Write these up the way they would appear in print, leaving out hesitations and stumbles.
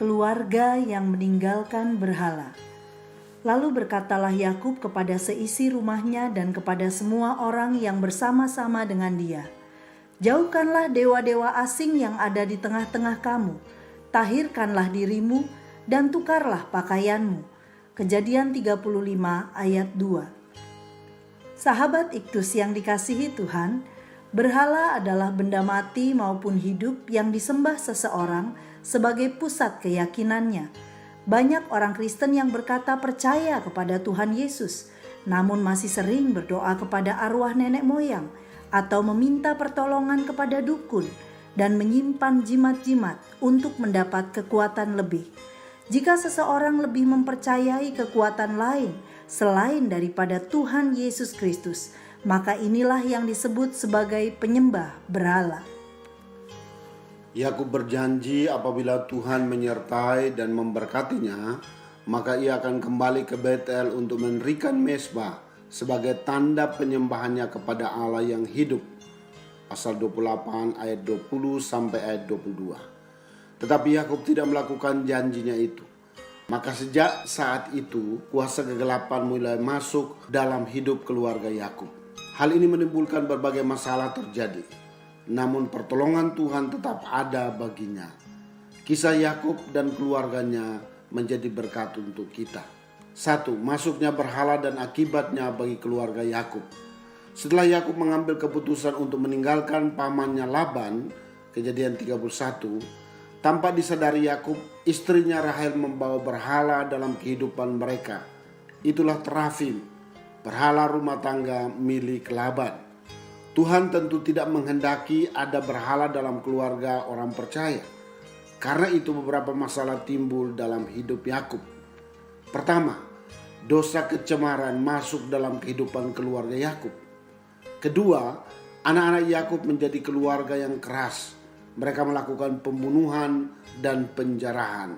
keluarga yang meninggalkan berhala. Lalu berkatalah Yakub kepada seisi rumahnya dan kepada semua orang yang bersama-sama dengan dia, "Jauhkanlah dewa-dewa asing yang ada di tengah-tengah kamu, tahirkanlah dirimu dan tukarlah pakaianmu." Kejadian 35 ayat 2. Sahabat Iktus yang dikasihi Tuhan, berhala adalah benda mati maupun hidup yang disembah seseorang sebagai pusat keyakinannya. Banyak orang Kristen yang berkata percaya kepada Tuhan Yesus, namun masih sering berdoa kepada arwah nenek moyang atau meminta pertolongan kepada dukun dan menyimpan jimat-jimat untuk mendapat kekuatan lebih. Jika seseorang lebih mempercayai kekuatan lain selain daripada Tuhan Yesus Kristus, maka inilah yang disebut sebagai penyembah berhala. Yakub berjanji apabila Tuhan menyertai dan memberkatinya, maka ia akan kembali ke Betel untuk mendirikan mezbah sebagai tanda penyembahannya kepada Allah yang hidup. Pasal 28 ayat 20 sampai ayat 22. Tetapi Yakub tidak melakukan janjinya itu. Maka sejak saat itu kuasa kegelapan mulai masuk dalam hidup keluarga Yakub. Hal ini menimbulkan berbagai masalah terjadi. Namun pertolongan Tuhan tetap ada baginya. Kisah Yakub dan keluarganya menjadi berkat untuk kita. 1. Masuknya berhala dan akibatnya bagi keluarga Yakub. Setelah Yakub mengambil keputusan untuk meninggalkan pamannya Laban, Kejadian 31, tanpa disadari Yakub, istrinya Rahel membawa berhala dalam kehidupan mereka. Itulah terafim, berhala rumah tangga milik Laban. Tuhan tentu tidak menghendaki ada berhala dalam keluarga orang percaya. Karena itu beberapa masalah timbul dalam hidup Yakub. Pertama, dosa kecemaran masuk dalam kehidupan keluarga Yakub. Kedua, anak-anak Yakub menjadi keluarga yang keras. Mereka melakukan pembunuhan dan penjarahan.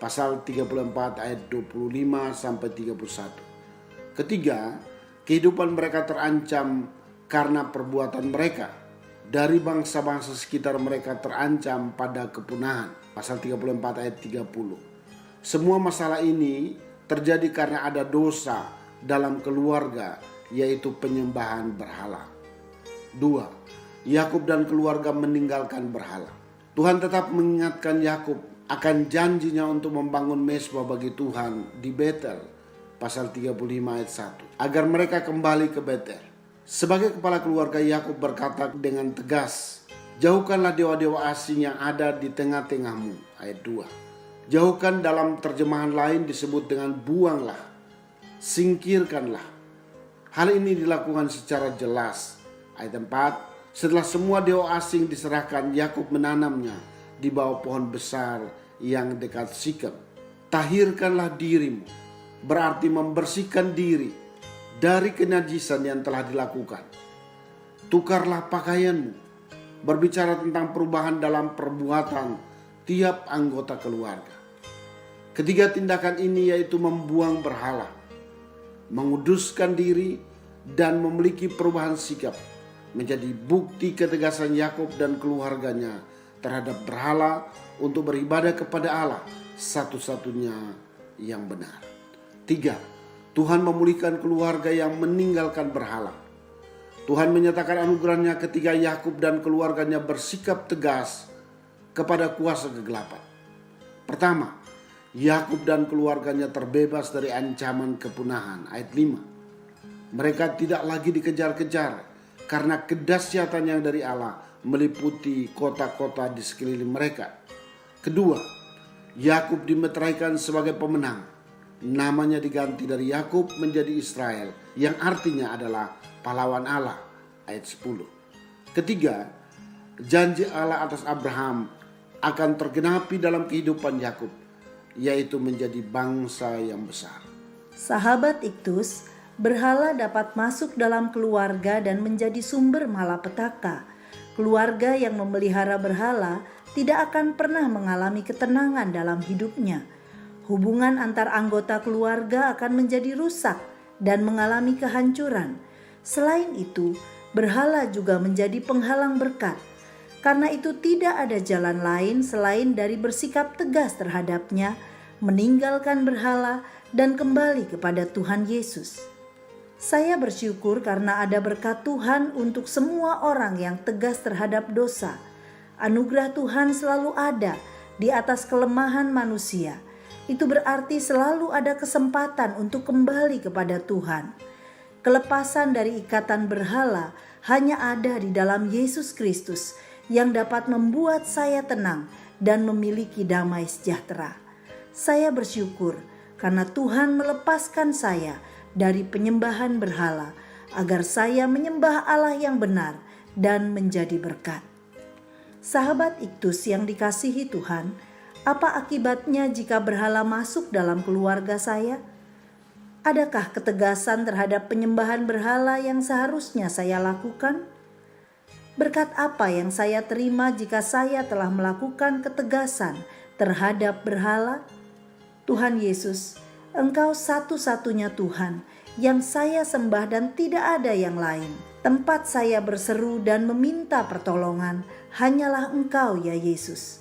Pasal 34 ayat 25 sampai 31. Ketiga, kehidupan mereka terancam karena perbuatan mereka. Dari bangsa-bangsa sekitar mereka terancam pada kepunahan. Pasal 34 ayat 30. Semua masalah ini terjadi karena ada dosa dalam keluarga, yaitu penyembahan berhala. 2. Yakub dan keluarga meninggalkan berhala. Tuhan tetap mengingatkan Yakub akan janjinya untuk membangun mezbah bagi Tuhan di Betel. Pasal 35 ayat 1. Agar mereka kembali ke Betel. Sebagai kepala keluarga, Yakub berkata dengan tegas, "Jauhkanlah dewa-dewa asing yang ada di tengah-tengahmu." Ayat 2. Jauhkan dalam terjemahan lain disebut dengan buanglah, singkirkanlah. Hal ini dilakukan secara jelas. Ayat 4. Setelah semua dewa asing diserahkan, Yakub menanamnya di bawah pohon besar yang dekat Sikem. Tahirkanlah dirimu, berarti membersihkan diri dari kenajisan yang telah dilakukan. Tukarlah pakaianmu, berbicara tentang perubahan dalam perbuatan tiap anggota keluarga. Ketiga tindakan ini yaitu membuang berhala, menguduskan diri, dan memiliki perubahan sikap menjadi bukti ketegasan Yakub dan keluarganya terhadap berhala untuk beribadah kepada Allah satu-satunya yang benar. 3. Tuhan memulihkan keluarga yang meninggalkan berhala. Tuhan menyatakan anugerahnya ketika Yakub dan keluarganya bersikap tegas kepada kuasa kegelapan. Pertama, Yakub dan keluarganya terbebas dari ancaman kepunahan. Ayat 5. Mereka tidak lagi dikejar-kejar karena kedahsyatan yang dari Allah meliputi kota-kota di sekeliling mereka. Kedua, Yakub dimeteraikan sebagai pemenang. Namanya diganti dari Yakub menjadi Israel, yang artinya adalah pahlawan Allah. Ayat 10. Ketiga, janji Allah atas Abraham akan tergenapi dalam kehidupan Yakub, yaitu menjadi bangsa yang besar. Sahabat Iktus, berhala dapat masuk dalam keluarga dan menjadi sumber malapetaka. Keluarga yang memelihara berhala tidak akan pernah mengalami ketenangan dalam hidupnya. Hubungan antar anggota keluarga akan menjadi rusak dan mengalami kehancuran. Selain itu, berhala juga menjadi penghalang berkat. Karena itu tidak ada jalan lain selain dari bersikap tegas terhadapnya, meninggalkan berhala, dan kembali kepada Tuhan Yesus. Saya bersyukur karena ada berkat Tuhan untuk semua orang yang tegas terhadap dosa. Anugerah Tuhan selalu ada di atas kelemahan manusia. Itu berarti selalu ada kesempatan untuk kembali kepada Tuhan. Kelepasan dari ikatan berhala hanya ada di dalam Yesus Kristus yang dapat membuat saya tenang dan memiliki damai sejahtera. Saya bersyukur karena Tuhan melepaskan saya dari penyembahan berhala agar saya menyembah Allah yang benar dan menjadi berkat. Sahabat Iktus yang dikasihi Tuhan, apa akibatnya jika berhala masuk dalam keluarga saya? Adakah ketegasan terhadap penyembahan berhala yang seharusnya saya lakukan? Berkat apa yang saya terima jika saya telah melakukan ketegasan terhadap berhala? Tuhan Yesus, Engkau satu-satunya Tuhan yang saya sembah dan tidak ada yang lain. Tempat saya berseru dan meminta pertolongan hanyalah Engkau ya Yesus.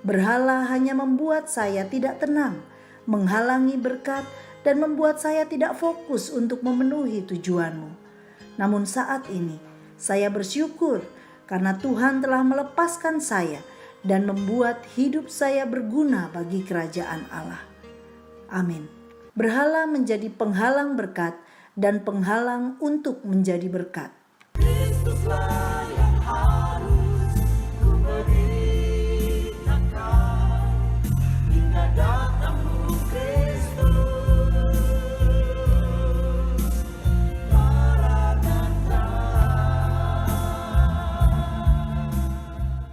Berhala hanya membuat saya tidak tenang, menghalangi berkat, dan membuat saya tidak fokus untuk memenuhi tujuan-Mu. Namun saat ini, saya bersyukur karena Tuhan telah melepaskan saya dan membuat hidup saya berguna bagi kerajaan Allah. Amin. Berhala menjadi penghalang berkat dan penghalang untuk menjadi berkat. Kristuslah